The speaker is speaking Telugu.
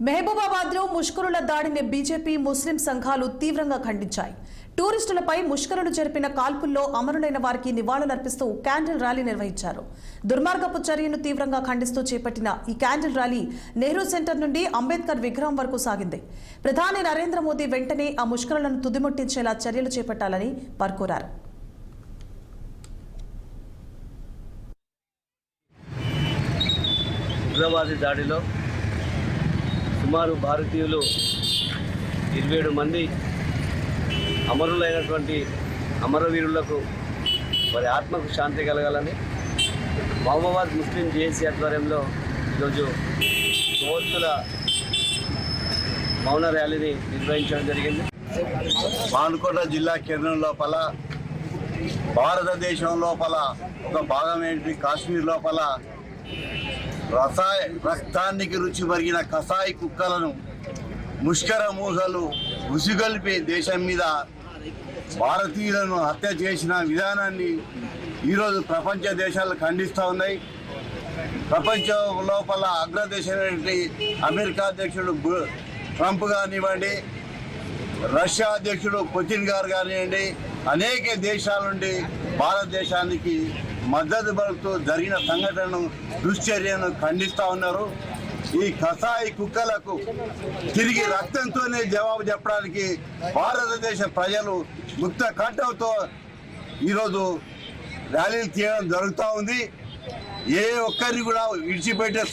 మెహబూబాబాద్ లో ముష్కరుల దాడిని బీజేపీ ముస్లిం సంఘాలు తీవ్రంగా ఖండించాయి. టూరిస్టులపై ముష్కరులు జరిపిన కాల్పుల్లో అమరులైన వారికి నివాళులర్పిస్తూ క్యాండిల్ ర్యాలీ నిర్వహించారు. దుర్మార్గపు చర్యను తీవ్రంగా ఖండిస్తూ చేపట్టిన ఈ క్యాండిల్ ర్యాలీ నెహ్రూ సెంటర్ నుండి అంబేద్కర్ విగ్రహం వరకు సాగింది. ప్రధాని నరేంద్ర మోదీ వెంటనే ఆ ముష్కరులను తుదిముట్టించేలా చర్యలు చేపట్టాలని వారు కోరారు. ఉగ్రవాది దాడిలో సుమారు భారతీయులు 27 మంది అమరులైనటువంటి అమరవీరులకు వారి ఆత్మకు శాంతి కలగాలని మహబూబాబాద్ ముస్లిం జేఏసీ ఆధ్వర్యంలో ఈరోజు కోర్టుల మౌన ర్యాలీని నిర్వహించడం జరిగింది. మానుకోట జిల్లా కేంద్రం లోపల భారతదేశం లోపల ఒక భాగం ఏంటి కాశ్మీర్ లోపల రక్తానికి రుచి మరిగిన కసాయి కుక్కలను ముష్కర మూసలు ఉసిగొల్పి దేశం మీద భారతీయులను హత్య చేసిన విధానాన్ని ఈరోజు ప్రపంచ దేశాలు ఖండిస్తూ ఉన్నాయి. ప్రపంచం లోపల అగ్రదేశమైనటువంటి అమెరికా అధ్యక్షుడు ట్రంప్ కానివ్వండి, రష్యా అధ్యక్షుడు పుతిన్ గారు కానివ్వండి, అనేక దేశాల నుండి భారతదేశానికి మద్దతు పలుకుతూ జరిగిన సంఘటనను దుశ్చర్యను ఖండిస్తూ ఉన్నారు. ఈ కసాయి కుక్కలకు తిరిగి రక్తంతోనే జవాబు చెప్పడానికి భారతదేశ ప్రజలు ముక్త కంఠంతో ఈరోజు ర్యాలీలు తీయడం జరుగుతూ ఉంది. ఏ ఒక్కరిని కూడా విడిచిపెట్టే